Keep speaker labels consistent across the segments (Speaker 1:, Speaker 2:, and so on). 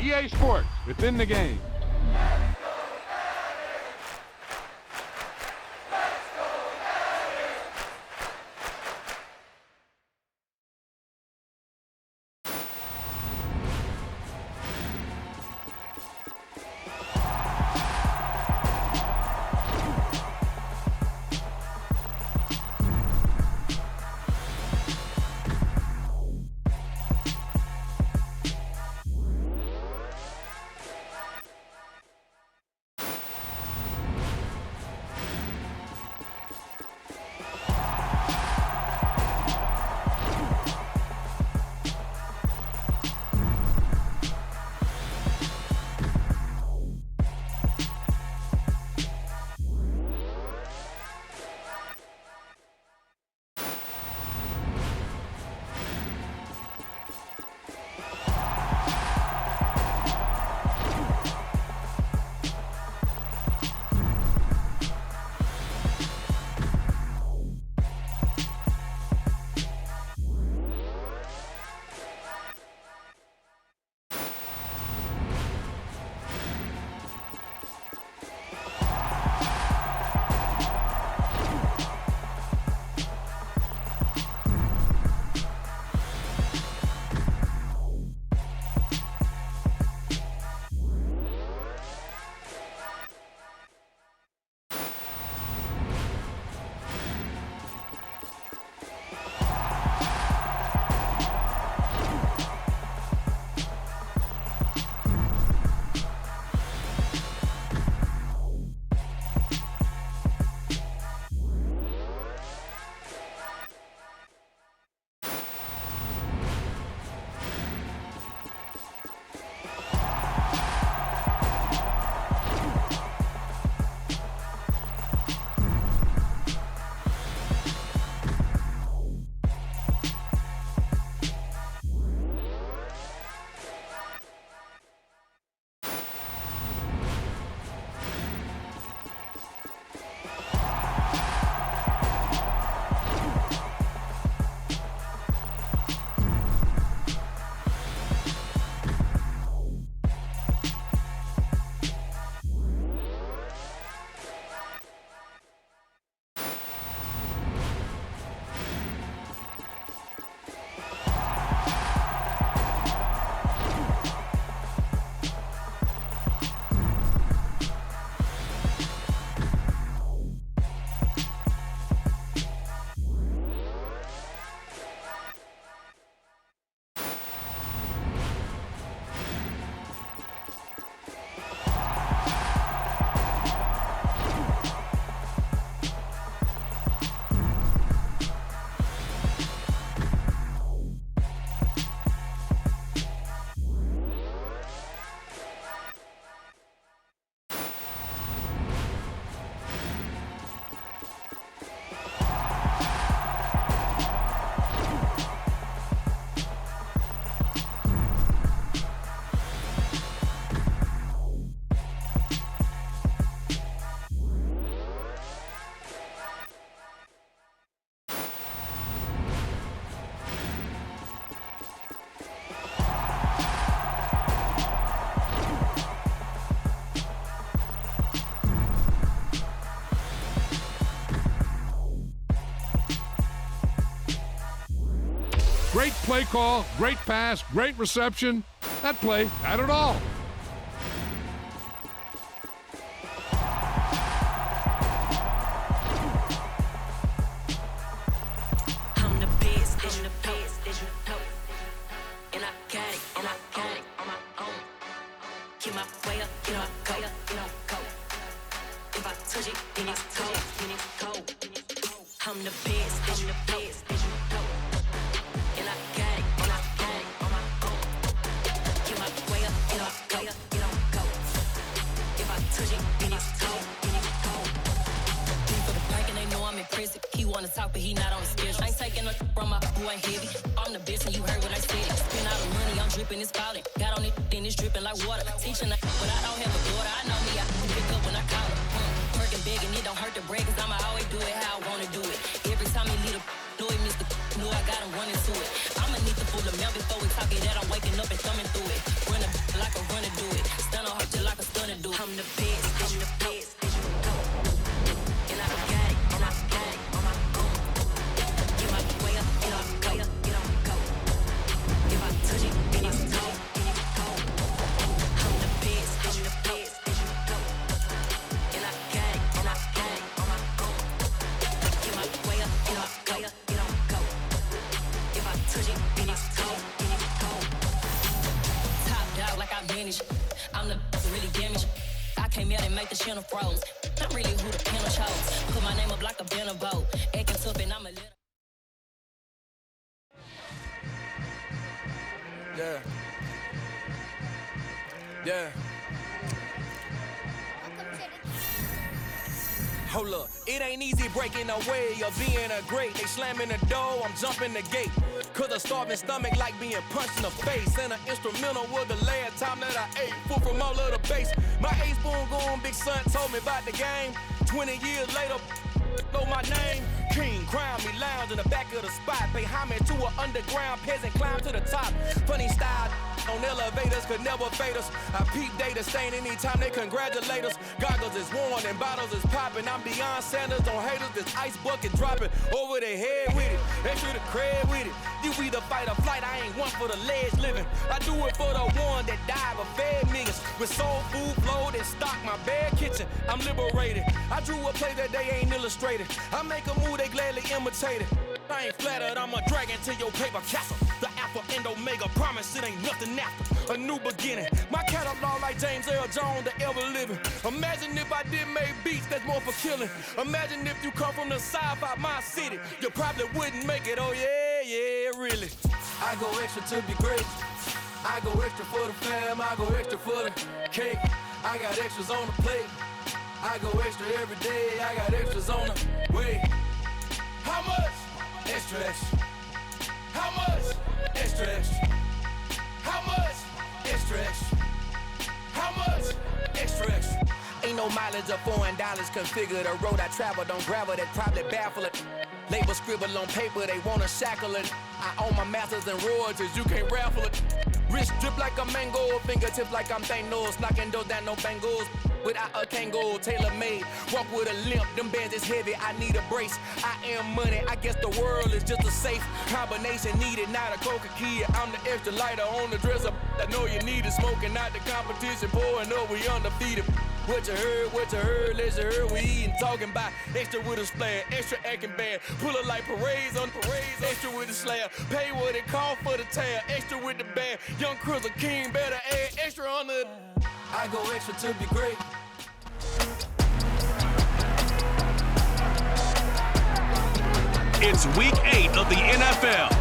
Speaker 1: EA Sports. It's in the game. Great play call, great pass, great reception. That play had it all.
Speaker 2: I'm the best, and the best, and I got it, and I got it on my own. Get my way up, get my go, go. If I touch it, then it's cold, then it's cold. I'm the best, and the best, and I got it, and I got it on my own. Get my way up, get my go. If I touch it, then it's cold, then it's cold. For the break and they know I'm impressive. He wanna talk, but he not on the schedule. I ain't taking no from my boy heavy. I'm the best, and you heard what I said. Spend all the money, I'm dripping, it's falling. Got on it, then it's dripping like water. Teaching that, but I don't have a daughter. I know me, I can pick up when I call her. Working big, and it don't hurt to break, cause I'ma always do it how I wanna do it. Every time he lead a do it, Mr. Know I got him running to it. I'ma need the full of milk before we talk it out. I'm waking up and thumbing through it. Run a like a runner do it. Stun on her just like a stunner do. I'm the best, I'm the best, and I got it, and I got it on my own. Get my way up, get on go, get on go. If I touch it, then it's cold, then it's cold. I'm the best, I'm the best, and I got it, and I got it on my own. Get my way up, get on go, get on go. If I touch it, then it's cold, then it's cold. Top dog like I manage. I'm the really damaged. I came out and make the channel froze. I'm really who the panel chose. Put my name up like a banner boat. Acting tough and I'm a little.
Speaker 3: Yeah. Yeah. Hold up, it ain't easy breaking away or being a great. They slamming the door, I'm jumping the gate. Cause a starving stomach like being punched in the face. And an instrumental was the last time that I ate. Full from all of the bass. My ace boom going, big son told me about the game. 20 years later, know my name. King, crown me, lounge in the back of the spot. Pay homage to an underground peasant, climb to the top. Funny style on elevators could never fade us. I peep data stain anytime they congratulate us. Goggles is worn and bottles is popping. I'm Deion Sanders on haters, this ice bucket dropping over their head with it. Extra the cred with it. You either fight or flight, I ain't one for the ledge living. I do it for the one that died but fed niggas. With soul food flowed and stock my bare kitchen. I'm liberated. I drew a play that they ain't illustrated. I make a move, they gladly imitate it. I ain't flattered, I'm a dragon to your paper castle. The Alpha and Omega, promise it ain't nothing after. A new beginning. My catalog like James Earl Jones, the ever living. Imagine if I did make beats that's more for killing. Imagine if you come from the south out my city. You probably wouldn't make it, oh yeah, yeah, really. I go extra to be great. I go extra for the fam, I go extra for the cake. I got extras on the plate. I go extra every day, I got extras on the way. How much? Extra, extra. How much? Extra, extra. How much? Extra, extra. How much? Extra, extra. Ain't no mileage of $4 configure the road I travel. Don't gravel that probably baffle it. Label scribble on paper, they wanna shackle it. I own my masters and royalties, you can't raffle it. Wrist drip like a mango, fingertips like I'm Thanos. Knocking those down, no bangles. Without a Kango, tailor-made. Walk with a limp, them bands is heavy, I need a brace. I am money, I guess the world is just a safe combination needed, not a coca key. I'm the extra lighter on the dresser. I know you need it, smoking out the competition, pouring up, we undefeated. What you heard, let you heard, we eatin', talking about extra with a splash, extra acting bad, pull it like parades on parades, extra with the slab, pay what it cost for the tab, extra with the bag, young Crizzle King better add extra on the. I go extra to be great.
Speaker 4: It's week 8 of the NFL,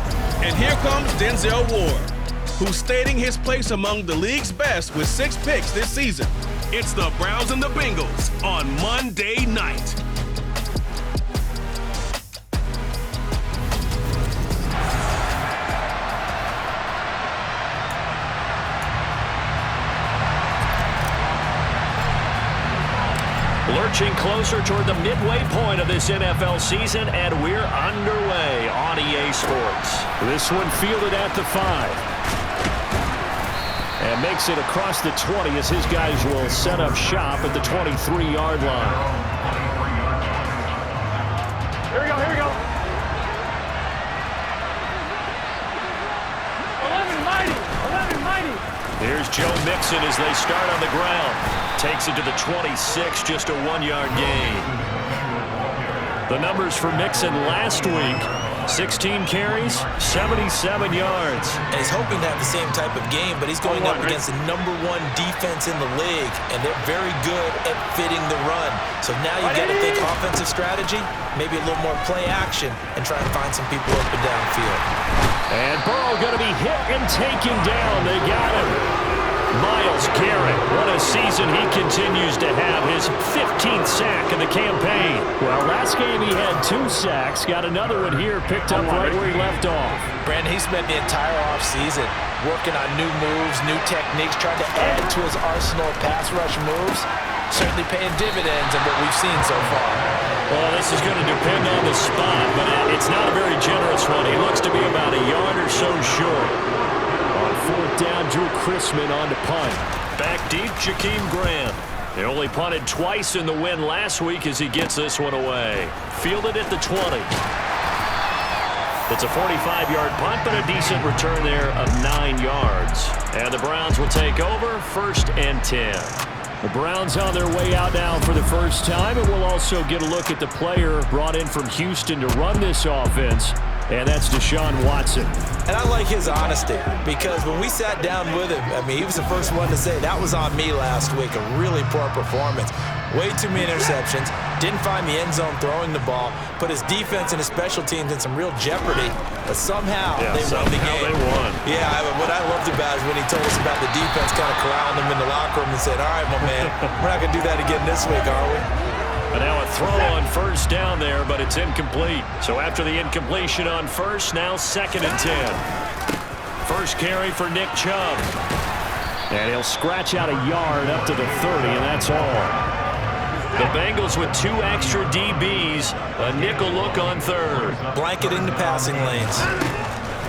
Speaker 4: and here comes Denzel Ward, who's stating his place among the league's best with 6 picks this season. It's the Browns and the Bengals on Monday night.
Speaker 5: Lurching closer toward the midway point of this NFL season, and we're underway on EA Sports. This one fielded at the 5. And makes it across the 20 as his guys will set up shop at the 23-yard line.
Speaker 6: Here we go, here we go. 11 mighty.
Speaker 5: Here's Joe Mixon as they start on the ground. Takes it to the 26, just a 1-yard gain. The numbers for Mixon last week, 16 carries, 77 yards.
Speaker 7: And he's hoping to have the same type of game, but he's going up against the #1 defense in the league, and they're very good at fitting the run. So now you've got to think offensive strategy, maybe a little more play action, and try and find some people up and downfield.
Speaker 5: And Burrow going to be hit and taken down. They got him. Myles Garrett, what a season he continues to have, his 15th sack of the campaign. Well, last game he had 2 sacks, got another one here, picked up right where he left off.
Speaker 7: Brandon, he spent the entire offseason working on new moves, new techniques, trying to add to his arsenal of pass rush moves. Certainly paying dividends in what we've seen so far.
Speaker 5: Well, this is going to depend on the spot, but it's not a very generous one. He looks to be about a yard or so short. Chrisman on to punt. Back deep, Jakeem Grant. They only punted twice in the win last week as he gets this one away. Fielded at the 20. It's a 45-yard punt, but a decent return there of 9 yards. And the Browns will take over, 1st and 10. The Browns on their way out now for the first time, and we'll also get a look at the player brought in from Houston to run this offense, and that's Deshaun Watson.
Speaker 7: And I like his honesty, because when we sat down with him, I mean, he was the first one to say, that was on me last week, a really poor performance. Way too many interceptions, didn't find the end zone throwing the ball, put his defense and his special teams in some real jeopardy, but somehow they won the game.
Speaker 5: They won.
Speaker 7: Yeah, what I loved about it is when he told us about the defense kind of corralling him in the locker room and said, all right, my man, we're not going to do that again this week, are we?
Speaker 5: And now a throw on 1st down there, but it's incomplete. So after the incompletion on 1st, now 2nd and 10. First carry for Nick Chubb. And he'll scratch out a yard up to the 30, and that's all. The Bengals with 2 extra DBs, a nickel look on 3rd.
Speaker 7: Blanket in the passing lanes.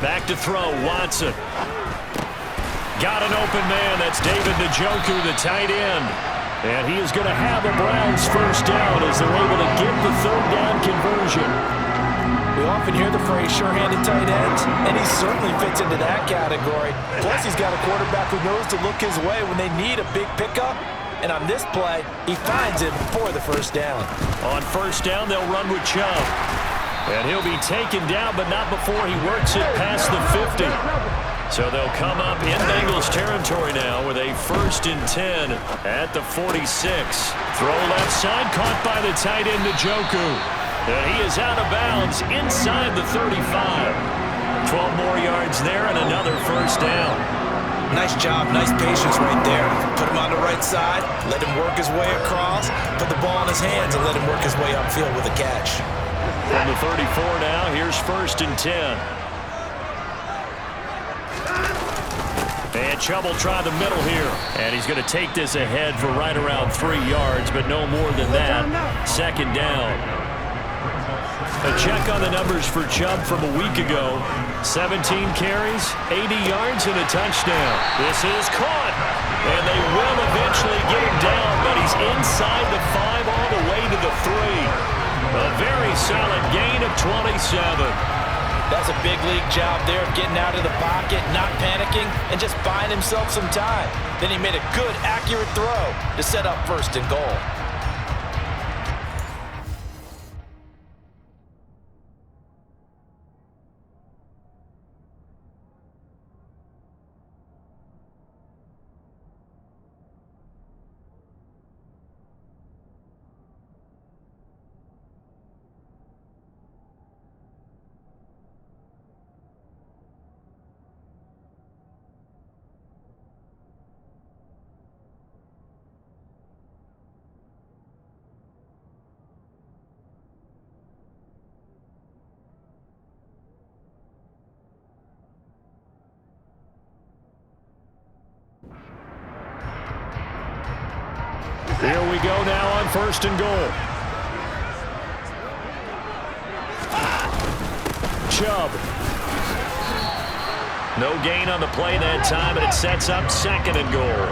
Speaker 5: Back to throw, Watson. Got an open man, that's David Njoku, the tight end. And he is going to have a Browns 1st down as they're able to get the 3rd down conversion.
Speaker 7: We often hear the phrase sure-handed tight ends, and he certainly fits into that category. Plus, he's got a quarterback who knows to look his way when they need a big pickup. And on this play, he finds it for the 1st down.
Speaker 5: On 1st down, they'll run with Chubb. And he'll be taken down, but not before he works it past the 50. So they'll come up in Bengals territory now with a 1st and 10 at the 46. Throw left side, caught by the tight end Njoku. And he is out of bounds inside the 35. 12 more yards there and another 1st down.
Speaker 7: Nice job, nice patience right there. Put him on the right side, let him work his way across, put the ball in his hands and let him work his way upfield with a catch.
Speaker 5: From the 34 now, here's 1st and 10. And Chubb will try the middle here. And he's going to take this ahead for right around 3 yards, but no more than that. 2nd down. A check on the numbers for Chubb from a week ago. 17 carries, 80 yards, and a touchdown. This is caught. And they will eventually get him down, but he's inside the 5 all the way to the 3. A very solid gain of 27.
Speaker 7: That's a big league job there of getting out of the pocket, not panicking, and just buying himself some time. Then he made a good, accurate throw to set up 1st and goal.
Speaker 5: Here we go now on 1st and goal. Chubb. No gain on the play that time, and it sets up 2nd and goal.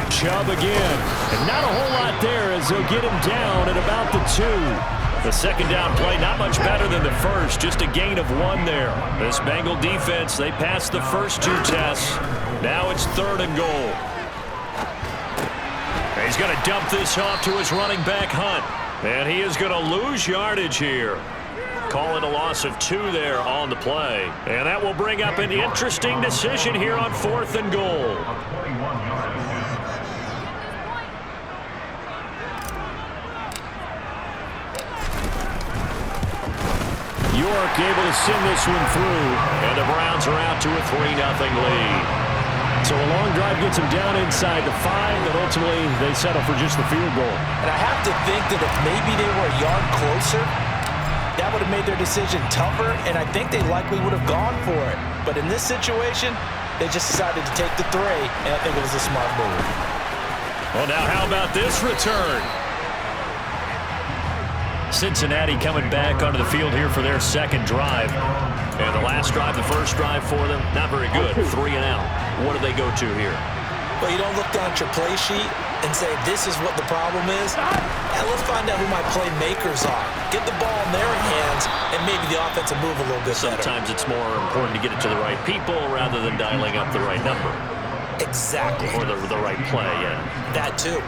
Speaker 5: Chubb again. And not a whole lot there as they'll get him down at about the 2. The 2nd down play not much better than the 1st, just a gain of 1 there. This Bengal defense, they passed the first 2 tests. Now it's 3rd and goal. And he's going to dump this off to his running back, Hunt. And he is going to lose yardage here. Calling a loss of 2 there on the play. And that will bring up an interesting decision here on 4th and goal. York able to send this one through, and the Browns are out to a 3-0 lead. So a long drive gets them down inside the 5, but ultimately they settle for just the field goal.
Speaker 7: And I have to think that if maybe they were a yard closer, that would have made their decision tougher, and I think they likely would have gone for it. But in this situation, they just decided to take the 3, and I think it was a smart move.
Speaker 5: Well, now how about this return? Cincinnati coming back onto the field here for their second drive. And the last drive, the first drive for them, not very good. 3 and out. What do they go to here?
Speaker 7: Well, you don't look down at your play sheet and say, this is what the problem is. Yeah, let's find out who my playmakers are. Get the ball in their hands, and maybe the offense will move a little bit better.
Speaker 5: Sometimes it's more important to get it to the right people rather than dialing up the right number.
Speaker 7: Exactly.
Speaker 5: Or the right play, yeah.
Speaker 7: That too.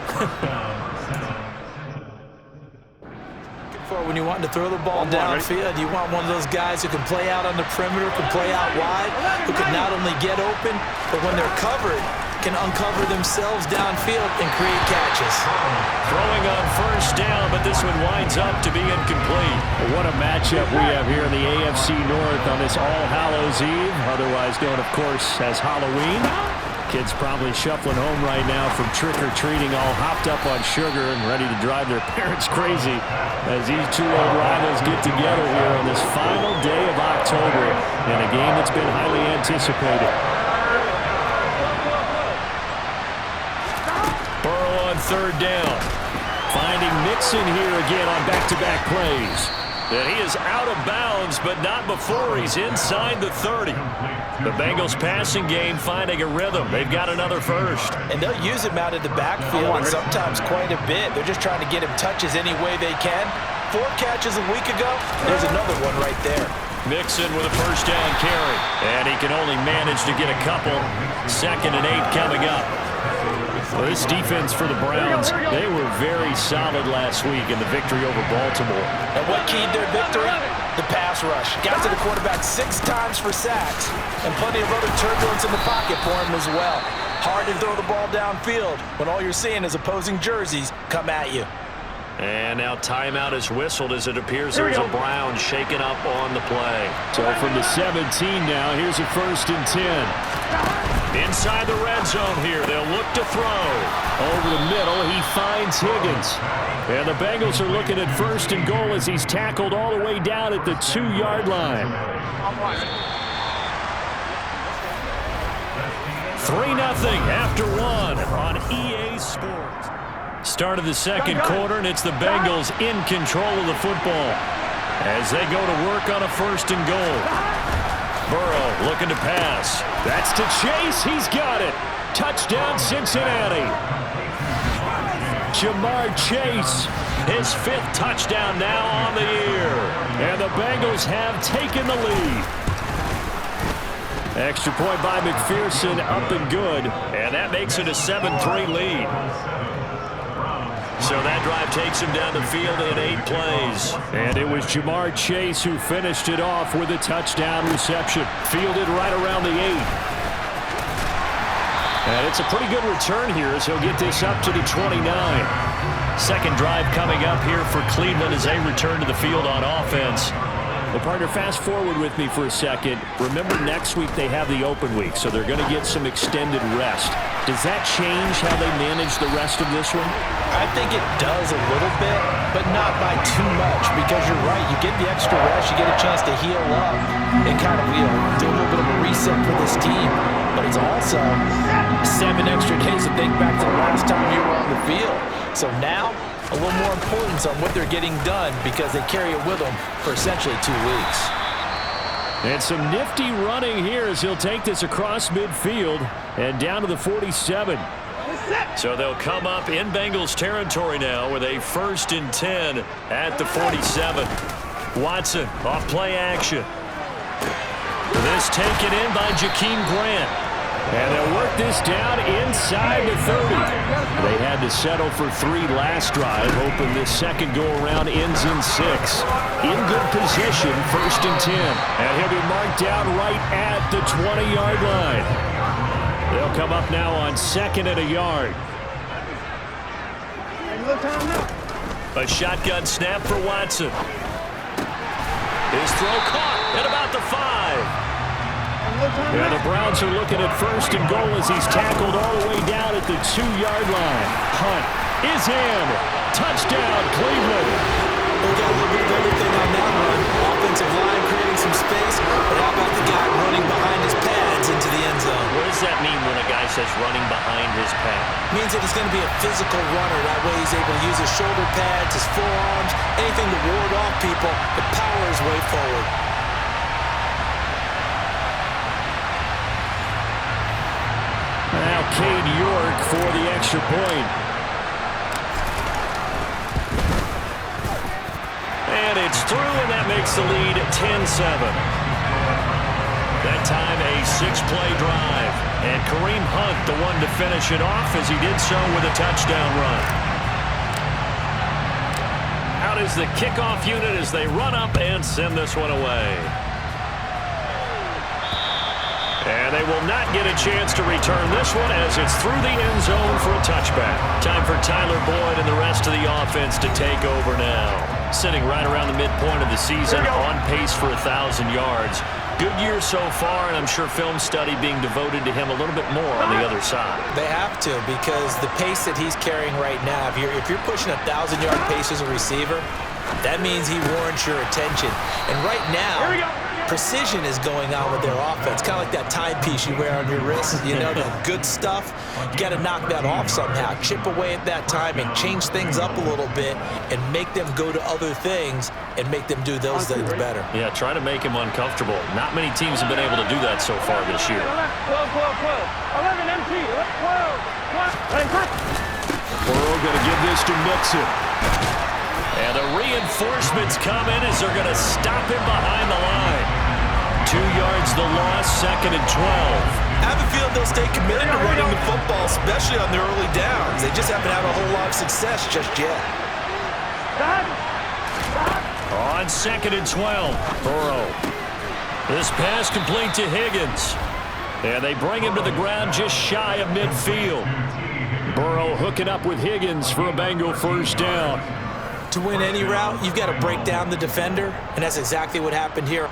Speaker 7: For when you want to throw the ball downfield, you want one of those guys who can play out on the perimeter, can play out wide, who can not only get open, but when they're covered, can uncover themselves downfield and create catches.
Speaker 5: Throwing on first down, but this one winds up to be incomplete.
Speaker 8: What a matchup we have here in the AFC North on this All Hallows Eve, otherwise known, of course, as Halloween. Kids probably shuffling home right now from trick-or-treating, all hopped up on sugar and ready to drive their parents crazy as these two old rivals get together here on this final day of October in a game that's been highly anticipated.
Speaker 5: Burrow on third down. Finding Mixon here again on back-to-back plays. And he is out of bounds, but not before he's inside the 30. The Bengals passing game finding a rhythm. They've got another first.
Speaker 7: And they'll use him out of the backfield and sometimes quite a bit. They're just trying to get him touches any way they can. 4 catches a week ago. There's another one right there.
Speaker 5: Mixon with a first down carry. And he can only manage to get a couple. 2nd and 8 coming up.
Speaker 8: Well, this defense for the Browns, they were very solid last week in the victory over Baltimore.
Speaker 7: And what keyed their victory? The pass rush. Got to the quarterback 6 times for sacks, and plenty of other turbulence in the pocket for him as well. Hard to throw the ball downfield when all you're seeing is opposing jerseys come at you.
Speaker 5: And now timeout is whistled as it appears there's a Brown shaken up on the play.
Speaker 8: So from the 17 now, here's a 1st and 10.
Speaker 5: Inside the red zone here, they'll look to throw.
Speaker 8: Over the middle, he finds Higgins. And the Bengals are looking at 1st and goal as he's tackled all the way down at the 2-yard line.
Speaker 5: 3-0 after 1 on EA Sports. Start of the second quarter, and it's the Bengals in control of the football as they go to work on a 1st and goal. Burrow looking to pass.
Speaker 8: That's to Chase. He's got it. Touchdown, Cincinnati. Jamar Chase,
Speaker 5: his 5th touchdown now on the year.
Speaker 8: And the Bengals have taken the lead. Extra point by McPherson, up and good.
Speaker 5: And that makes it a 7-3 lead. So that drive takes him down the field in 8 plays.
Speaker 8: And it was Jamar Chase who finished it off with a touchdown reception. Fielded right around the 8. And it's a pretty good return here as he'll get this up to the 29.
Speaker 5: Second drive coming up here for Cleveland as they return to the field on offense.
Speaker 8: Well, partner, fast forward with me for a second. Remember, next week they have the open week, so they're going to get some extended rest. Does that change how they manage the rest of this one?
Speaker 7: I think it does a little bit, but not by too much, because you're right. You get the extra rest, you get a chance to heal up and kind of, do a little bit of a reset for this team. But it's also 7 extra days to think back to the last time you were on the field. So now, a little more importance on what they're getting done because they carry it with them for essentially 2 weeks.
Speaker 8: And some nifty running here as he'll take this across midfield and down to the 47.
Speaker 5: So they'll come up in Bengals territory now with a 1st and 10 at the 47. Watson off play action. This taken in by Jakeem Grant.
Speaker 8: And they'll work this down inside the 30. They had to settle for 3 last drive, hoping this second go-around ends in 6. In good position, 1st and 10. And he'll be marked down right at the 20-yard line. They'll come up now on 2nd and a yard.
Speaker 5: A shotgun snap for Watson. His throw caught at about the 5.
Speaker 8: Yeah, the Browns are looking at 1st and goal as he's tackled all the way down at the 2-yard line. Hunt is in. Touchdown, Cleveland.
Speaker 7: We got a little bit of everything on that run. Offensive line creating some space, but how about the guy running behind his pads into the end zone?
Speaker 5: What does that mean when a guy says running behind his pad?
Speaker 7: Means that he's going to be a physical runner. That way he's able to use his shoulder pads, his forearms, anything to ward off people, but power his way forward.
Speaker 5: Now Cade York for the extra point. And it's through, and that makes the lead 10-7. That time a 6-play drive. And Kareem Hunt, the one to finish it off, as he did so with a touchdown run. Out is the kickoff unit as they run up and send this one away. And they will not get a chance to return this one as it's through the end zone for a touchback. Time for Tyler Boyd and the rest of the offense to take over now. Sitting right around the midpoint of the season, on pace for 1,000 yards. Good year so far, and I'm sure film study being devoted to him a little bit more on the other side.
Speaker 7: They have to, because the pace that he's carrying right now, if you're pushing a 1,000-yard pace as a receiver, that means he warrants your attention. And right now, precision is going on with their offense. Kind of like that timepiece you wear on your wrist, you know, the good stuff. You got to knock that off somehow. Chip away at that timing, change things up a little bit, and make them go to other things and make them do those things better.
Speaker 5: Yeah, try to make him uncomfortable. Not many teams have been able to do that so far this year.
Speaker 6: 12, 11 MT, 12.
Speaker 8: Burrow going to give this to Mixon.
Speaker 5: And the reinforcements come in as they're going to stop him behind the line. 2 yards the loss, 2nd and 12.
Speaker 7: I have a feeling they'll stay committed to running the football, especially on the early downs. They just haven't had a whole lot of success just yet.
Speaker 5: On 2nd and 12, Burrow. This pass complete to Higgins. And they bring him to the ground just shy of midfield. Burrow hooking up with Higgins for a Bengal first down.
Speaker 7: To win any route, you've got to break down the defender, and that's exactly what happened here.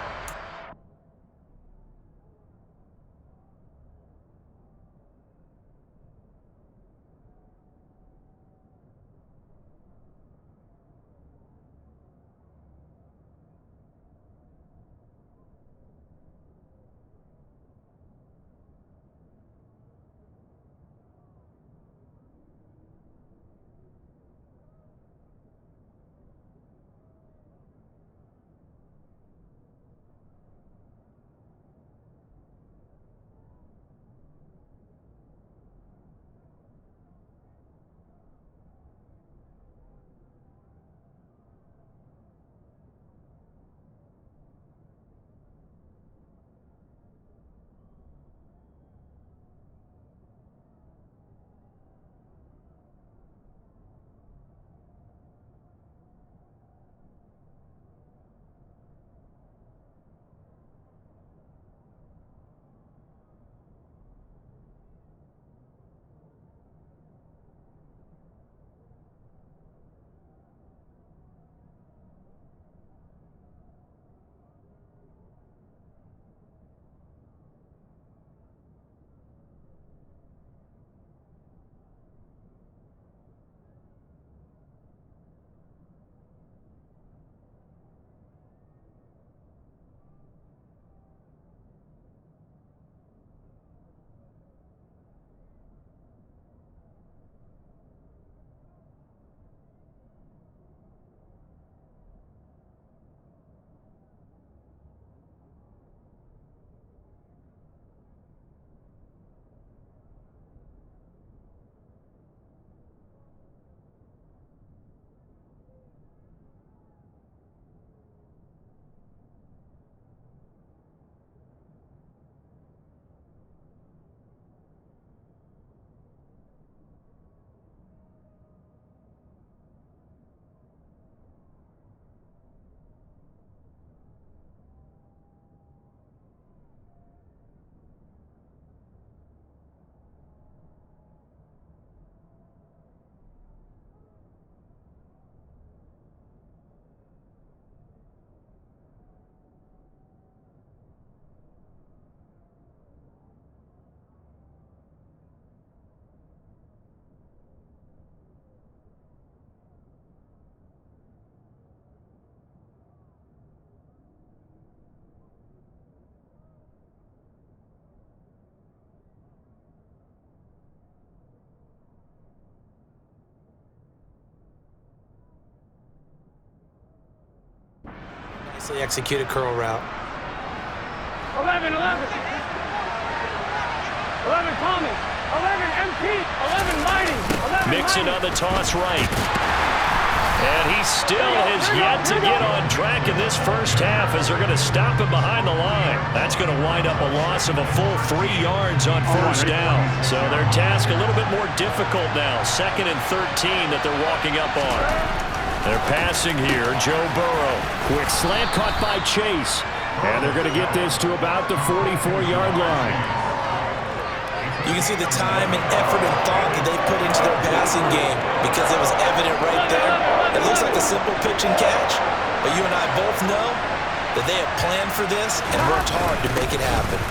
Speaker 7: Nicely executed curl route.
Speaker 6: 11, 11. 11 Tommy. 11 MT. 11 Mighty. 11
Speaker 5: Mixon on the toss right. And he still has yet to get on track in this first half as they're going to stop him behind the line. That's going to wind up a loss of a full 3 yards on first down. So their task a little bit more difficult now. 2nd and 13 that they're walking up on. They're passing here. Joe Burrow.
Speaker 8: Quick slant caught by Chase. And they're going to get this to about the 44-yard line.
Speaker 7: You can see the time and effort and thought that they put into their passing game because it was evident right there. It looks like a simple pitch and catch, but you and I both know that they have planned for this and worked hard to make it happen.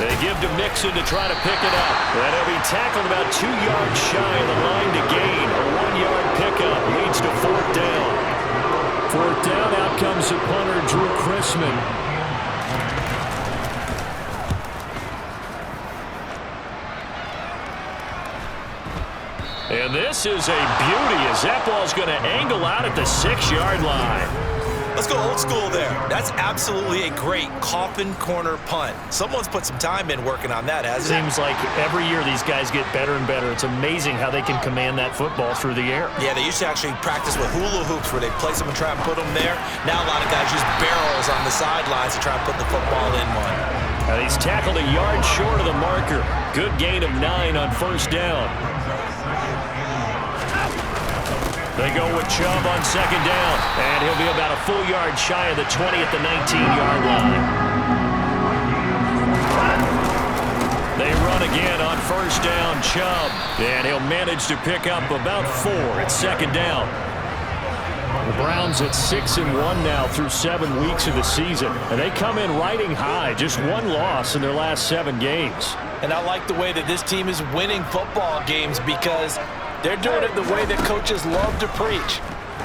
Speaker 5: They give to Mixon to try to pick it up. And he'll be tackled about 2 yards shy of the line to gain. A 1-yard pickup leads to 4th down.
Speaker 8: 4th down, out comes the punter, Drew Chrisman.
Speaker 5: And this is a beauty as that ball's going to angle out at the 6-yard line.
Speaker 7: Let's go old school there. That's absolutely a great coffin corner punt. Someone's put some time in working on that, hasn't it?
Speaker 5: Seems like every year these guys get better and better. It's amazing how they can command that football through the air.
Speaker 7: Yeah, they used to actually practice with hula hoops where they place them and try and put them there. Now a lot of guys use barrels on the sidelines to try and put the football in one.
Speaker 5: And he's tackled a yard short of the marker. Good gain of 9 on first down. They go with Chubb on 2nd down, and he'll be about a full yard shy of the 20 at the 19-yard line. They run again on first down, Chubb, and he'll manage to pick up about 4 at 2nd down.
Speaker 8: The Browns at 6-1 now through 7 weeks of the season, and they come in riding high, just 1 loss in their last 7 games.
Speaker 7: And I like the way that this team is winning football games because they're doing it the way that coaches love to preach.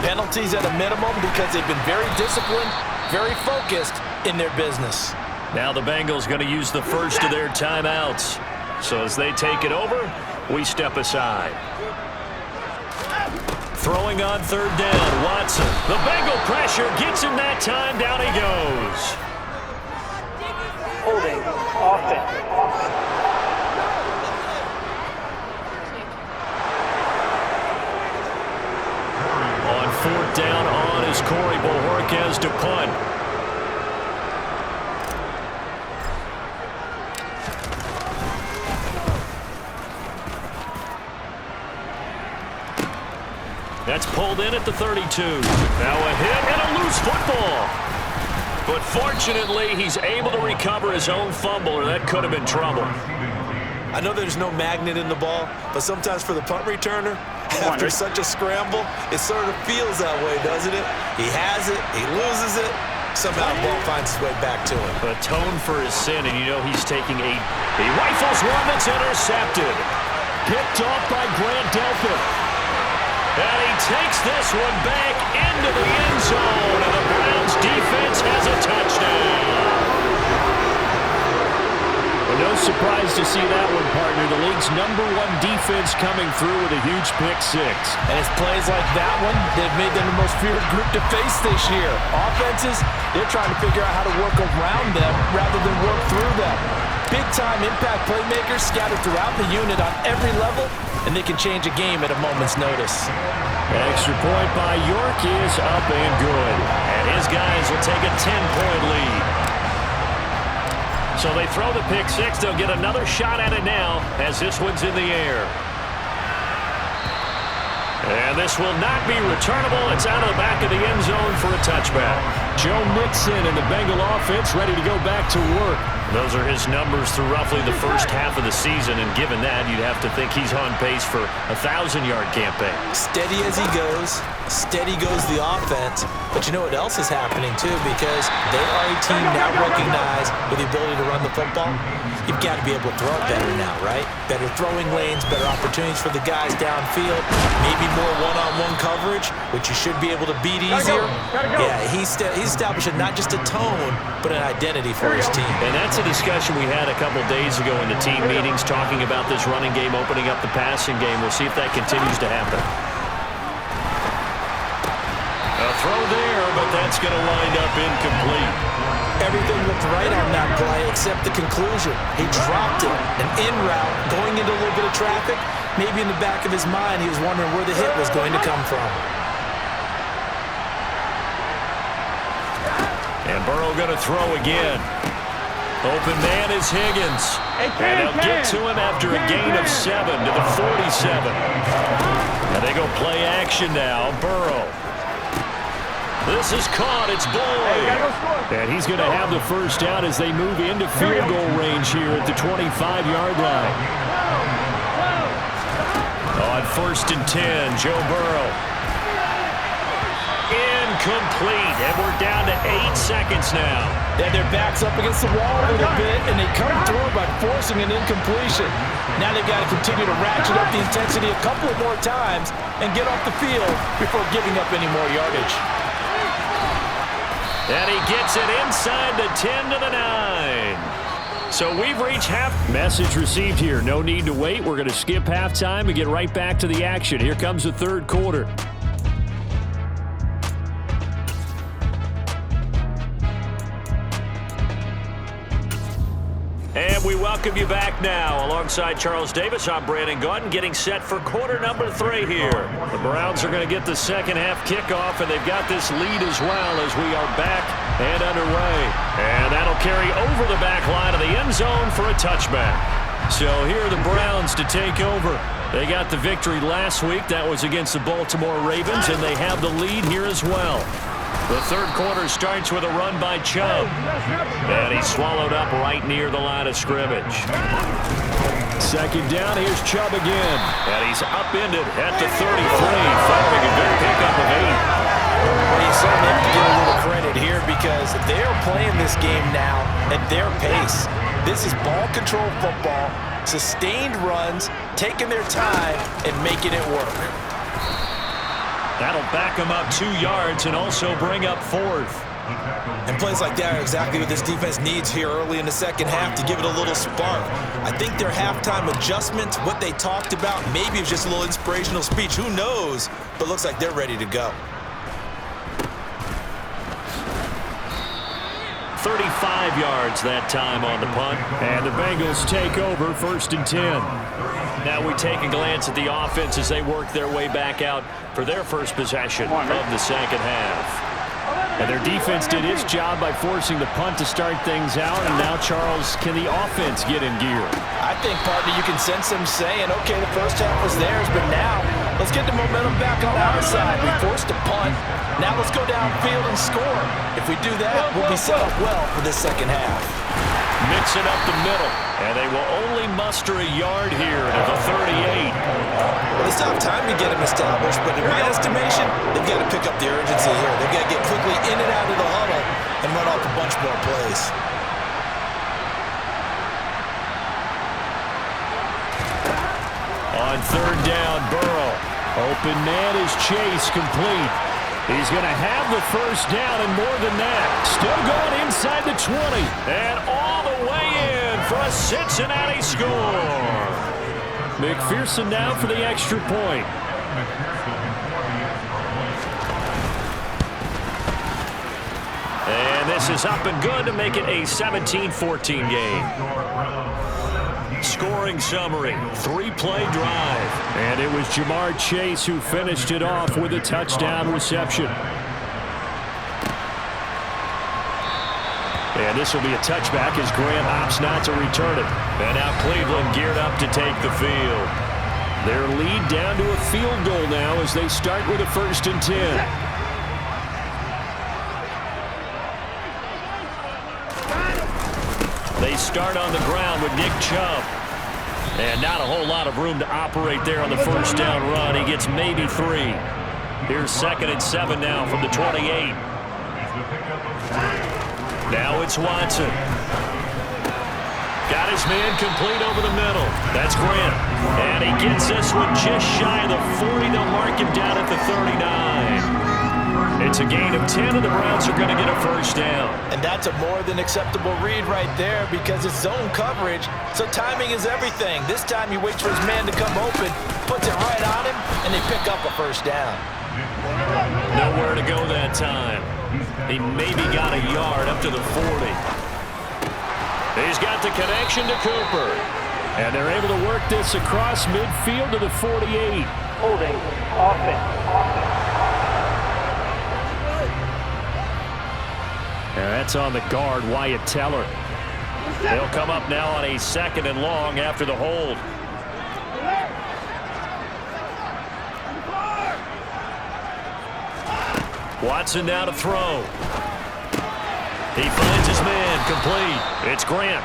Speaker 7: Penalties at a minimum because they've been very disciplined, very focused in their business.
Speaker 5: Now the Bengals going to use the first of their timeouts. So as they take it over, we step aside. Throwing on 3rd down, Watson. The Bengal pressure gets him that time. Down he goes.
Speaker 6: Holding. Offense.
Speaker 5: On 4th down on is Corey Bojorquez to punt. That's pulled in at the 32. Now a hit and a loose football. But fortunately, he's able to recover his own fumble, or that could have been trouble.
Speaker 7: I know there's no magnet in the ball, but sometimes for the punt returner, after such a scramble, it sort of feels that way, doesn't it? He has it, he loses it, somehow the ball finds its way back to him.
Speaker 5: Atone for his sin, and you know he's taking he rifles one that's intercepted.
Speaker 8: Picked off by Grant Delpit.
Speaker 5: And he takes this one back into the end zone, and the Browns defense has a touchdown.
Speaker 8: No surprise to see that one, partner. The league's #1 defense coming through with a huge pick-6.
Speaker 7: And it's plays like that one that have made them the most feared group to face this year. Offenses, they're trying to figure out how to work around them rather than work through them. Big-time impact playmakers scattered throughout the unit on every level, and they can change a game at a moment's notice.
Speaker 8: Extra point by York is up and good.
Speaker 5: And his guys will take a 10-point lead. So they throw the pick-6. They'll get another shot at it now as this one's in the air. And this will not be returnable. It's out of the back of the end zone for a touchback.
Speaker 8: Joe Mixon and the Bengal offense ready to go back to work.
Speaker 5: Those are his numbers through roughly the first half of the season, and given that, you'd have to think he's on pace for a 1,000-yard campaign.
Speaker 7: Steady as he goes, steady goes the offense. But you know what else is happening, too, because they are a team now recognized with the ability to run the football. You've got to be able to throw it better now, right? Better throwing lanes, better opportunities for the guys downfield, maybe more one-on-one coverage, which you should be able to beat easier. Yeah, he's establishing not just a tone, but an identity for his team.
Speaker 5: And that's a discussion we had a couple days ago in the team meetings, talking about this running game, opening up the passing game. We'll see if that continues to happen. A throw there, but that's going to wind up incomplete.
Speaker 7: looked right on that play, except the conclusion. He dropped it, an in route, going into a little bit of traffic. Maybe in the back of his mind, he was wondering where the hit was going to come from.
Speaker 5: And Burrow going to throw again. Open man is Higgins. And they'll get to him after a gain of 7 to the 47. And they go play action now. Burrow. This is caught. It's Boyd. And he's going to have the first down as they move into field goal range here at the 25-yard line. On 1st and 10, Joe Burrow. Incomplete. And we're down to 8 seconds now.
Speaker 7: Yeah, their back's up against the wall a little bit, and they come through by forcing an incompletion. Now they've got to continue to ratchet up the intensity a couple of more times and get off the field before giving up any more yardage.
Speaker 5: And he gets it inside the 10 to the 9. So we've reached half. Message received here. No need to wait. We're going to skip halftime and get right back to the action. Here comes the third quarter. And we welcome you back now. Alongside Charles Davis, I'm Brandon Gaudin, getting set for quarter number 3 here. The Browns are going to get the second half kickoff, and they've got this lead as well as we are back and underway. And that'll carry over the back line of the end zone for a touchback. So here are the Browns to take over. They got the victory last week. That was against the Baltimore Ravens, and they have the lead here as well. The third quarter starts with a run by Chubb. And he's swallowed up right near the line of scrimmage. Second down, here's Chubb again. And he's upended at the 33, following a good pickup of 8.
Speaker 7: Well, you certainly have to give a little credit here because they're playing this game now at their pace. This is ball control football, sustained runs, taking their time, and making it work.
Speaker 5: That'll back him up 2 yards and also bring up 4th.
Speaker 7: And plays like that are exactly what this defense needs here early in the second half to give it a little spark. I think their halftime adjustments, what they talked about, maybe it's just a little inspirational speech. Who knows? But looks like they're ready to go.
Speaker 5: 35 yards that time on the punt. And the Bengals take over 1st and 10. Now we take a glance at the offense as they work their way back out for their first possession of the second half. And their defense did its job by forcing the punt to start things out. And now, Charles, can the offense get in gear?
Speaker 7: I think, partner, you can sense them saying, okay, the first half was theirs, but now let's get the momentum back on our side. We forced a punt. Now let's go downfield and score. If we do that, we'll be set up well for this second half.
Speaker 5: Mix it up the middle, and they will only muster a yard here at the 38.
Speaker 7: Well, they still have time to get them established, but in my estimation, they've got to pick up the urgency here. They've got to get quickly in and out of the huddle and run off a bunch more plays.
Speaker 5: On 3rd down, Burrow. Open man is Chase, complete. He's going to have the first down and more than that. Still going inside the 20. And all the way in for a Cincinnati score. McPherson now for the extra point. And this is up and good to make it a 17-14 game. Scoring summary, 3-play drive. And it was Jamar Chase who finished it off with a touchdown reception. And this will be a touchback as Grant opts not to return it. And now Cleveland geared up to take the field. Their lead down to a field goal now as they start with a 1st and 10. They start on the ground with Nick Chubb. And not a whole lot of room to operate there on the first down run. He gets maybe 3. Here's 2nd and 7 now from the 28. Now it's Watson. Got his man complete over the middle. That's Grant. And he gets this one just shy of the 40. They'll mark him down at the 39. It's a gain of 10, and the Browns are going to get a first down.
Speaker 7: And that's a more than acceptable read right there because it's zone coverage, so timing is everything. This time he waits for his man to come open, puts it right on him, and they pick up a first down.
Speaker 5: Nowhere to go that time. He maybe got a yard up to the 40. He's got the connection to Cooper. And they're able to work this across midfield to the 48.
Speaker 6: Holding. Offense.
Speaker 5: And that's on the guard, Wyatt Teller. They'll come up now on a 2nd and long after the hold. Watson now to throw. He finds his man, complete. It's Grant.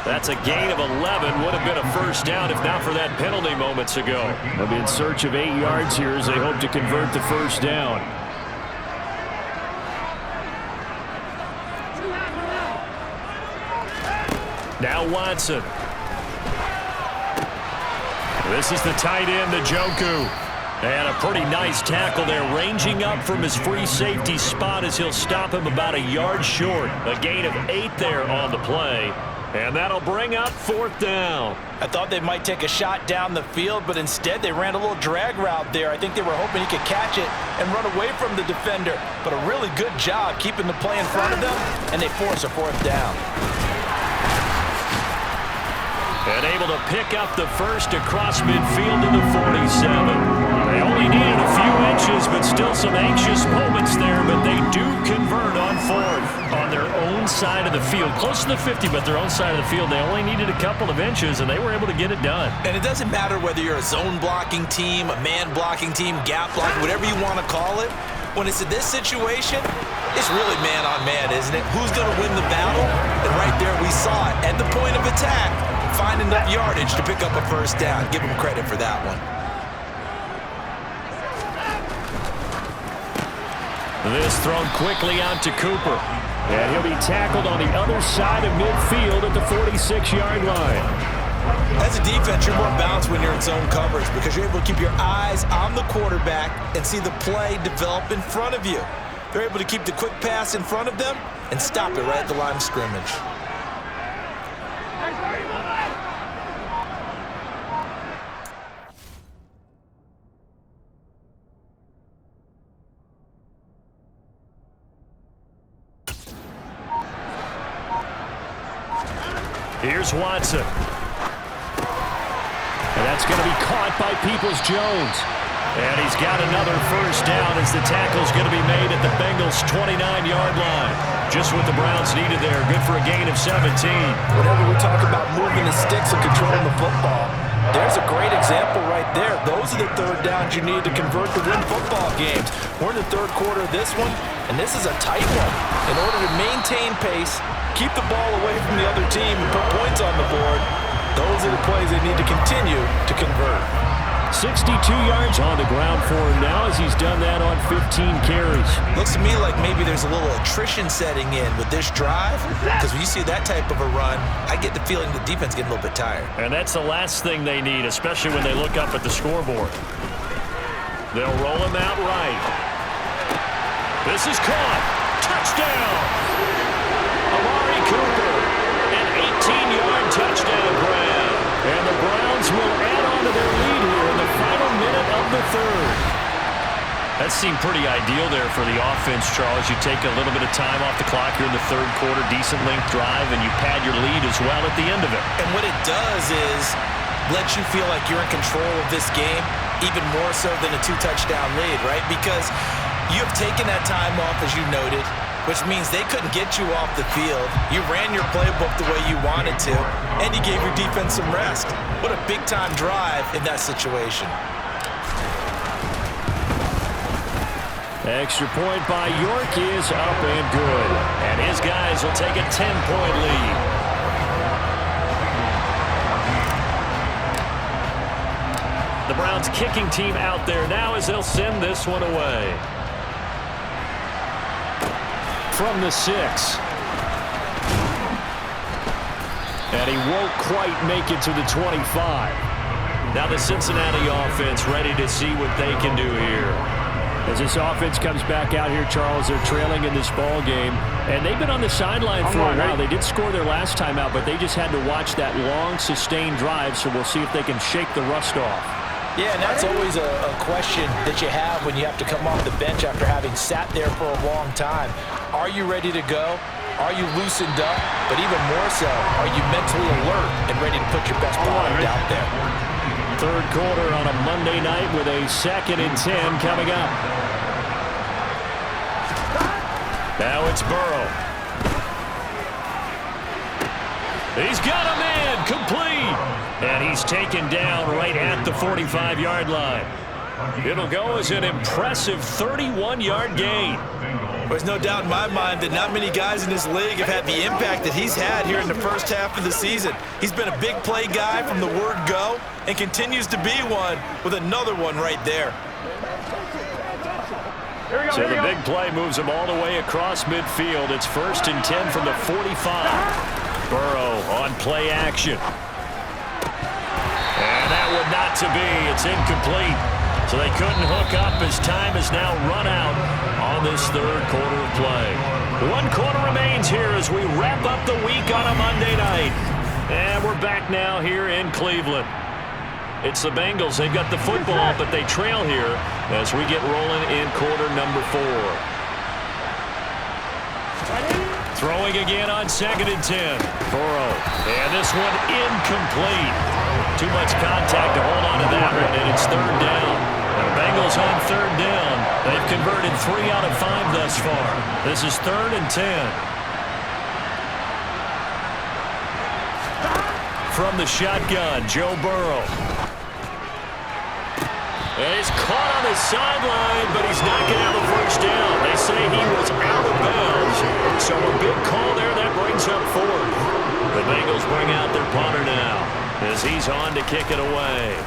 Speaker 5: That's a gain of 11. Would have been a first down if not for that penalty moments ago. They'll be in search of 8 yards here as they hope to convert the first down. Now Watson. This is the tight end, Njoku. And a pretty nice tackle there, ranging up from his free safety spot as he'll stop him about a yard short. A gain of 8 there on the play. And that'll bring up 4th down.
Speaker 7: I thought they might take a shot down the field, but instead they ran a little drag route there. I think they were hoping he could catch it and run away from the defender. But a really good job keeping the play in front of them, and they force a 4th down.
Speaker 5: And able to pick up the first across midfield to the 47. They only needed a few inches, but still some anxious moments there, but they do convert on 4th on their own side of the field. Close to the 50, but their own side of the field. They only needed a couple of inches, and they were able to get it done.
Speaker 7: And it doesn't matter whether you're a zone blocking team, a man blocking team, gap blocking, whatever you want to call it. When it's in this situation, it's really man on man, isn't it? Who's going to win the battle? And right there we saw it. At the point of attack, find enough yardage to pick up a first down. Give him credit for that one.
Speaker 5: This thrown quickly out to Cooper. And he'll be tackled on the other side of midfield at the 46-yard line.
Speaker 7: As a defense, you're more balanced when you're in zone coverage because you're able to keep your eyes on the quarterback and see the play develop in front of you. They're able to keep the quick pass in front of them and stop it right at the line of scrimmage.
Speaker 5: Here's Watson. And that's going to be caught by Peoples-Jones. And he's got another first down as the tackle's going to be made at the Bengals' 29-yard line. Just what the Browns needed there. Good for a gain of 17.
Speaker 7: Whenever we talk about moving the sticks and controlling the football, there's a great example right there. Those are the 3rd downs you need to convert to win football games. We're in the 3rd quarter of this one, and this is a tight one. In order to maintain pace, keep the ball away from the other team and put points on the board, those are the plays they need to continue to convert.
Speaker 5: 62 yards on the ground for him now as he's done that on 15 carries.
Speaker 7: Looks to me like maybe there's a little attrition setting in with this drive, because when you see that type of a run, I get the feeling the defense getting a little bit tired.
Speaker 5: And that's the last thing they need, especially when they look up at the scoreboard. They'll roll him out right. This is caught. Touchdown! Amari Cooper, an 18-yard touchdown grab. And the Browns will add on to their lead here in the final minute of the 3rd. That seemed pretty ideal there for the offense, Charles. You take a little bit of time off the clock here in the 3rd quarter, decent length drive, and you pad your lead as well at the end of it.
Speaker 7: And what it does is let you feel like you're in control of this game, even more so than a 2-touchdown lead, right? Because you have taken that time off, as you noted, which means they couldn't get you off the field. You ran your playbook the way you wanted to, and you gave your defense some rest. What a big-time drive in that situation.
Speaker 5: Extra point by York is up and good. And his guys will take a 10-point lead. The Browns kicking team out there now as they'll send this one away. From the 6. And he won't quite make it to the 25. Now the Cincinnati offense ready to see what they can do here. As this offense comes back out here, Charles, they're trailing in this ball game. And they've been on the sideline for a while. They did score their last time out, but they just had to watch that long, sustained drive, so we'll see if they can shake the rust off.
Speaker 7: Yeah, and that's always a question that you have when you have to come off the bench after having sat there for a long time. Are you ready to go? Are you loosened up? But even more so, are you mentally alert and ready to put your best product out there?
Speaker 5: Third quarter on a Monday night with a 2nd and 10 coming up. Now it's Burrow. He's got a man complete. And he's taken down right at the 45-yard line. It'll go as an impressive 31-yard gain.
Speaker 7: There's no doubt in my mind that not many guys in this league have had the impact that he's had here in the first half of the season. He's been a big play guy from the word go and continues to be one with another one right there.
Speaker 5: So the big play moves him all the way across midfield. It's 1st and 10 from the 45. Burrow on play action. And that would not to be. It's incomplete. So they couldn't hook up as time is now run out on this third quarter of play. 1 quarter remains here as we wrap up the week on a Monday night. And we're back now here in Cleveland. It's the Bengals. They've got the football, but they trail here as we get rolling in quarter number 4. Throwing again on 2nd and 10. Burrow. And this one incomplete. Too much contact to hold on to that one, and it's 3rd down. The Bengals on 3rd down. They've converted 3 out of 5 thus far. This is 3rd and 10. From the shotgun, Joe Burrow. And he's caught on the sideline, but he's not going to have a 1st down. They say he was out of bounds. So a big call there that brings up 4th. The Bengals bring out their punter now as he's on to kick it away.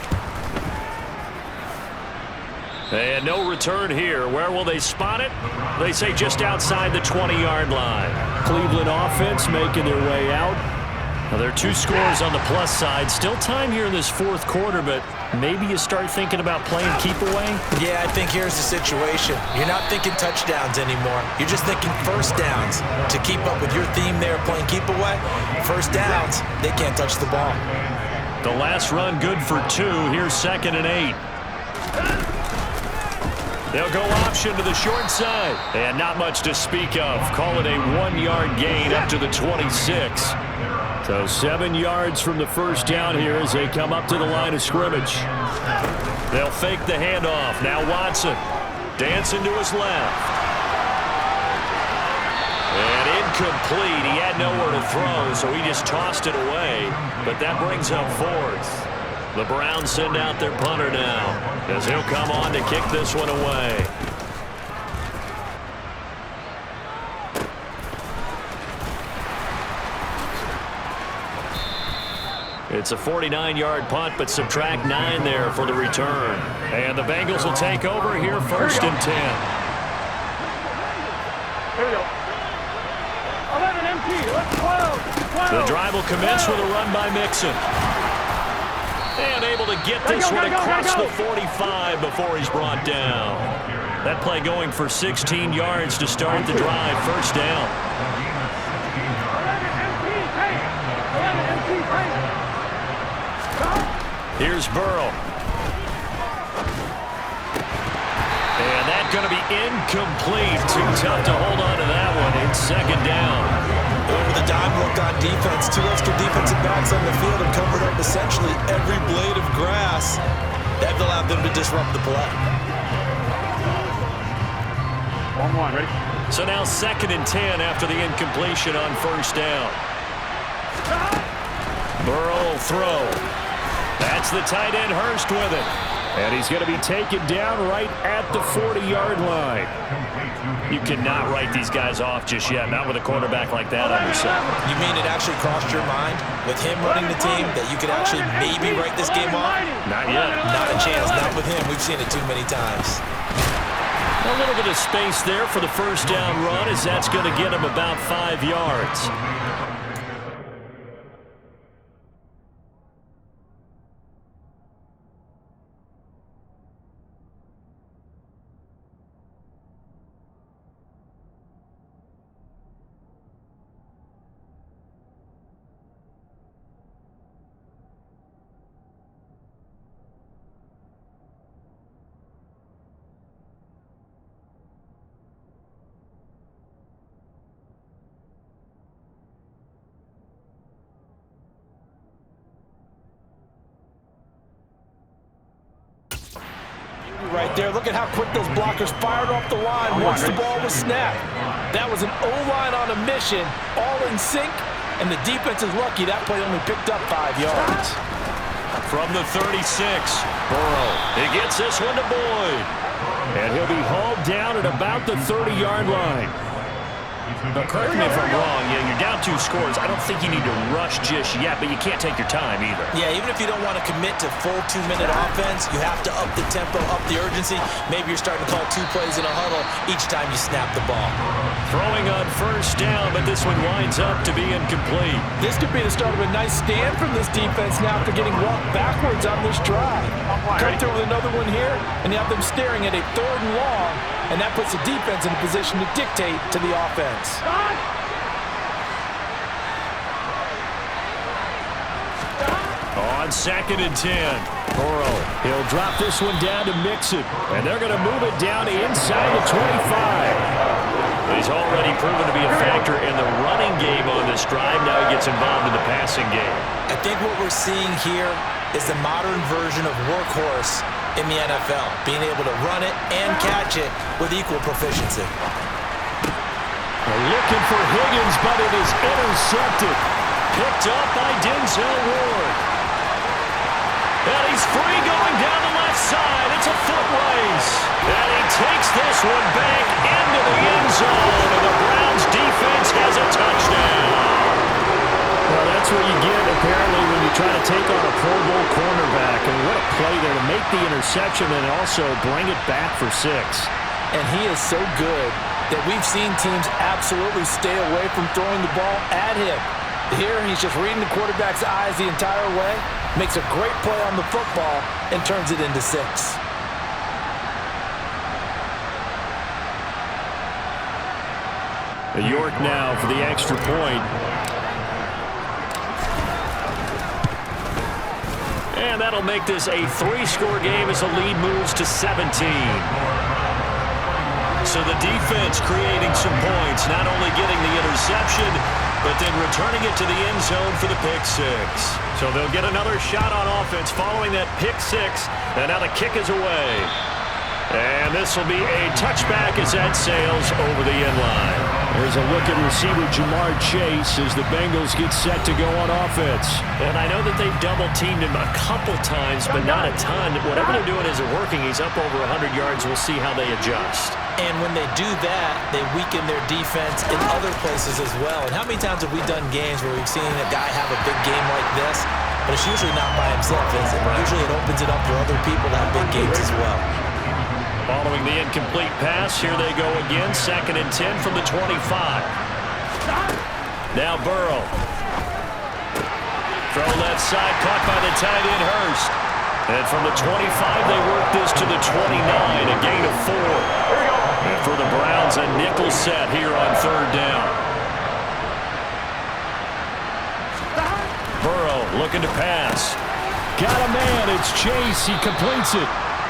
Speaker 5: And no return here. Where will they spot it? They say just outside the 20-yard line. Cleveland offense making their way out. Now, there are 2 scores on the plus side. Still time here in this 4th quarter, but maybe you start thinking about playing keep away?
Speaker 7: Yeah, I think here's the situation. You're not thinking touchdowns anymore. You're just thinking 1st downs. To keep up with your theme there, playing keep away, 1st downs, they can't touch the ball.
Speaker 5: The last run good for 2. Here's 2nd and 8. They'll go option to the short side. And not much to speak of. Call it a 1-yard gain up to the 26. So 7 yards from the 1st down here as they come up to the line of scrimmage. They'll fake the handoff. Now Watson dancing to his left. And incomplete. He had nowhere to throw, so he just tossed it away. But that brings up 4th. The Browns send out their punter now as he'll come on to kick this one away. It's a 49-yard punt, but subtract 9 there for the return. And the Bengals will take over here 1st and 10.
Speaker 6: Here we go. 11 empty. Let's 12.
Speaker 5: The drive will commence with a run by Mixon. And able to get this one across the 45 before he's brought down. That play going for 16 yards to start the drive. 1st down.
Speaker 6: 11 empty.
Speaker 5: Here's Burrow. And that's going to be incomplete. Too tough to hold on to that one. It's 2nd down.
Speaker 7: Over the dime look on defense. 2 extra defensive backs on the field and covered up essentially every blade of grass. That allowed them to disrupt the play.
Speaker 6: 1-1, ready?
Speaker 5: So now 2nd and 10 after the incompletion on 1st down. Burrow will throw. That's the tight end Hurst with it. And he's going to be taken down right at the 40-yard line. You cannot write these guys off just yet, not with a quarterback like that on your side.
Speaker 7: You mean it actually crossed your mind with him running the team that you could actually maybe write this game off?
Speaker 5: Not yet.
Speaker 7: Not a chance. Not with him. We've seen it too many times.
Speaker 5: A little bit of space there for the 1st down run as that's going to get him about 5 yards.
Speaker 7: there. Look at how quick those blockers fired off the line once the ball was snapped. That was an O-line on a mission, all in sync, and the defense is lucky that play only picked up 5 yards.
Speaker 5: From the 36, Burrow. He gets this one to Boyd. And he'll be hauled down at about the 30-yard line. Now, correct me if I'm wrong. Yeah, you're down 2 scores. I don't think you need to rush just yet, but you can't take your time either.
Speaker 7: Yeah, even if you don't want to commit to full 2-minute offense, you have to up the tempo, up the urgency. Maybe you're starting to call 2 plays in a huddle each time you snap the ball.
Speaker 5: Throwing on first down, but this one winds up to be incomplete.
Speaker 7: This could be the start of a nice stand from this defense now after getting walked backwards on this drive. Come through with another one here, and you have them staring at a 3rd and long, and that puts the defense in a position to dictate to the offense.
Speaker 5: On 2nd and 10, Burrow. He'll drop this one down to Mixon, and they're going to move it down inside the 25. He's already proven to be a factor in the running game on this drive. Now he gets involved in the passing game.
Speaker 7: I think what we're seeing here is the modern version of workhorse in the NFL, being able to run it and catch it with equal proficiency.
Speaker 5: Looking for Higgins, but it is intercepted. Picked up by Denzel Ward. And he's free going down the left side. It's a foot race. And he takes this one back into the end zone. And the Browns defense has a touchdown.
Speaker 8: Well, that's what you get, apparently, when you try to take on a Pro Bowl cornerback. And what a play there to make the interception and also bring it back for 6.
Speaker 7: And he is so good that we've seen teams absolutely stay away from throwing the ball at him. Here, he's just reading the quarterback's eyes the entire way, makes a great play on the football, and turns it into 6.
Speaker 8: York now for the extra point.
Speaker 5: And that'll make this a 3-score game as the lead moves to 17. So the defense creating some points, not only getting the interception, but then returning it to the end zone for the pick 6. So they'll get another shot on offense following that pick 6, and now the kick is away. And this will be a touchback as that sails over the end line.
Speaker 8: There's a look at receiver Jamar Chase as the Bengals get set to go on offense.
Speaker 5: And I know that they've double-teamed him a couple times, but not a ton. Whatever they're doing isn't working. He's up over 100 yards. We'll see how they adjust.
Speaker 7: And when they do that, they weaken their defense in other places as well. And how many times have we done games where we've seen a guy have a big game like this, but it's usually not by himself, is it? Usually it opens it up for other people to have big games as well.
Speaker 5: Following the incomplete pass, here they go again. 2nd and 10 from the 25. Now Burrow. Throw left side, caught by the tight end Hurst. And from the 25, they work this to the 29, a gain of 4. And for the Browns, a nickel set here on 3rd down. Burrow looking to pass.
Speaker 8: Got a man, it's Chase, he completes it.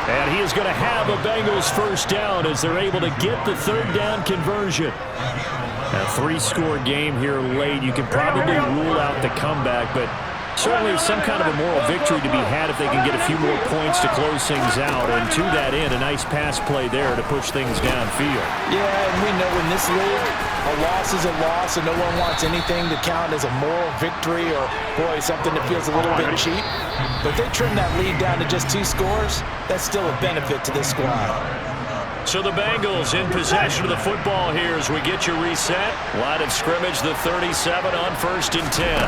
Speaker 8: And he is going to have a Bengals first down as they're able to get the 3rd down conversion. A 3-score game here late. You can probably rule out the comeback, but certainly some kind of a moral victory to be had if they can get a few more points to close things out. And to that end, a nice pass play there to push things downfield.
Speaker 7: Yeah, and we know in this league, a loss is a loss, and no one wants anything to count as a moral victory or, boy, something that feels a little bit cheap. But if they trim that lead down to just 2 scores, that's still a benefit to this squad.
Speaker 5: So the Bengals in possession of the football here as we get you reset. Line of scrimmage, the 37 on 1st and 10.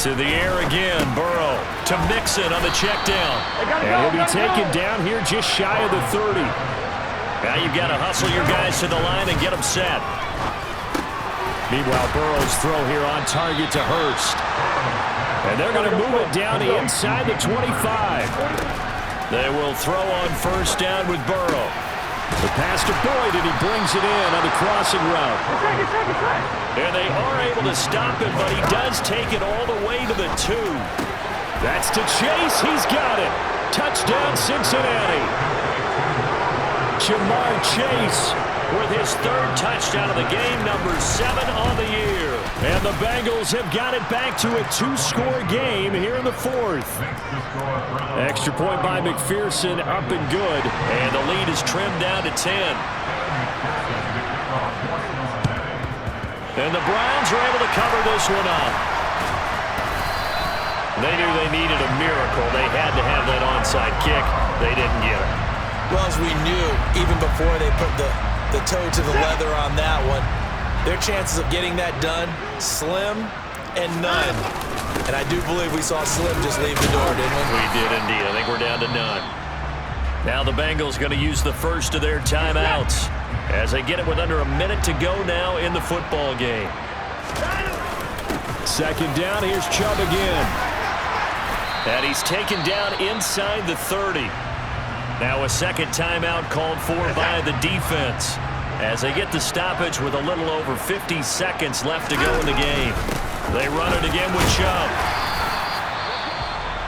Speaker 5: To the air again, Burrow to Mixon on the check down.
Speaker 8: And he'll be taken down here just shy of the 30.
Speaker 5: Now you've got to hustle your guys to the line and get them set.
Speaker 8: Meanwhile, Burrow's throw here on target to Hurst. And they're going to move it down inside the 25.
Speaker 5: They will throw on 1st down with Burrow.
Speaker 8: The pass to Boyd, and he brings it in on the crossing route.
Speaker 5: And they are able to stop him, but he does take it all the way to the 2.
Speaker 8: That's to Chase. He's got it. Touchdown, Cincinnati. Jamar Chase
Speaker 5: with his 3rd touchdown of the game, number 7 on the year.
Speaker 8: And the Bengals have got it back to a 2-score game here in the fourth. Extra point by McPherson, up and good. And the lead is trimmed down to 10. And the Browns are able to cover this one up. They knew they needed a miracle. They had to have that onside kick. They didn't get it.
Speaker 7: Well, as we knew, even before they put the toe to the leather on that one, their chances of getting that done, slim and none. And I do believe we saw Slim just leave the door, didn't we?
Speaker 8: We did indeed. I think we're down to none. Now the Bengals going to use the first of their timeouts as they get it with under a minute to go now in the football game. Second down, here's Chubb again. And he's taken down inside the 30. Now a second timeout called for by the defense as they get the stoppage with a little over 50 seconds left to go in the game. They run it again with Chubb.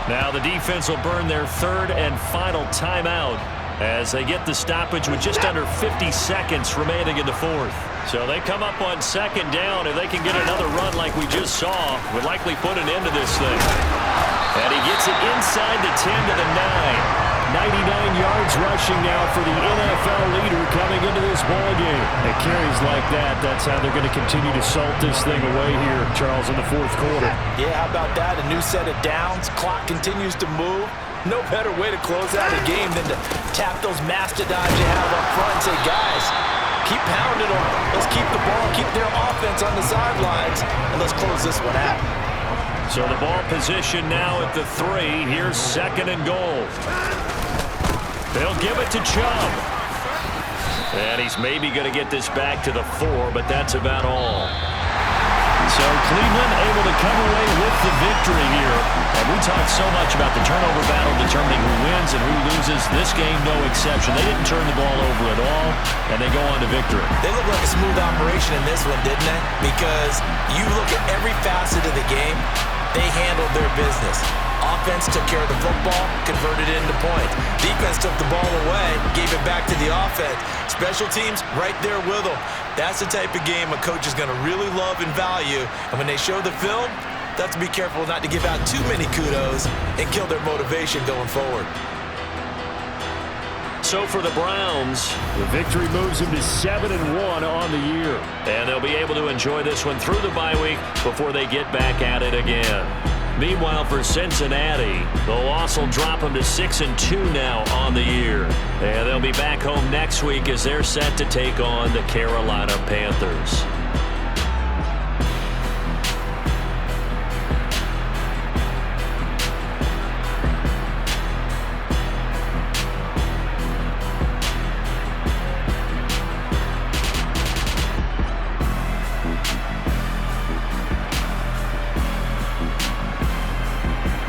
Speaker 8: Now the defense will burn their third and final timeout as they get the stoppage with just under 50 seconds remaining in the fourth. So they come up on second down. If they can get another run like we just saw, would likely put an end to this thing. And he gets it inside the 10 to the 9. 99 yards rushing now for the NFL leader coming into this ballgame. At carries like that, that's how they're going to continue to salt this thing away here, Charles, in the fourth quarter.
Speaker 7: Yeah, how about that? A new set of downs. Clock continues to move. No better way to close out a game than to tap those mastodons you have up front and say, guys, keep pounding them. Let's keep the ball, keep their offense on the sidelines, and let's close this one out.
Speaker 8: So the ball position now at the 3. Here's second and goal. They'll give it to Chubb. And he's maybe going to get this back to the 4, but that's about all. So Cleveland able to come away with the victory here. And we talked so much about the turnover battle determining who wins and who loses. This game, no exception. They didn't turn the ball over at all, and they go on to victory.
Speaker 7: They look like a smooth operation in this one, didn't they? Because you look at every facet of the game, they handled their business. Offense took care of the football, converted it into points. Defense took the ball away, gave it back to the offense. Special teams right there with them. That's the type of game a coach is going to really love and value. And when they show the film, they have to be careful not to give out too many kudos and kill their motivation going forward.
Speaker 8: So for the Browns, the victory moves them to 7-1 on the year. And they'll be able to enjoy this one through the bye week before they get back at it again. Meanwhile, for Cincinnati, the loss will drop them to 6-2 now on the year. And they'll be back home next week as they're set to take on the Carolina Panthers.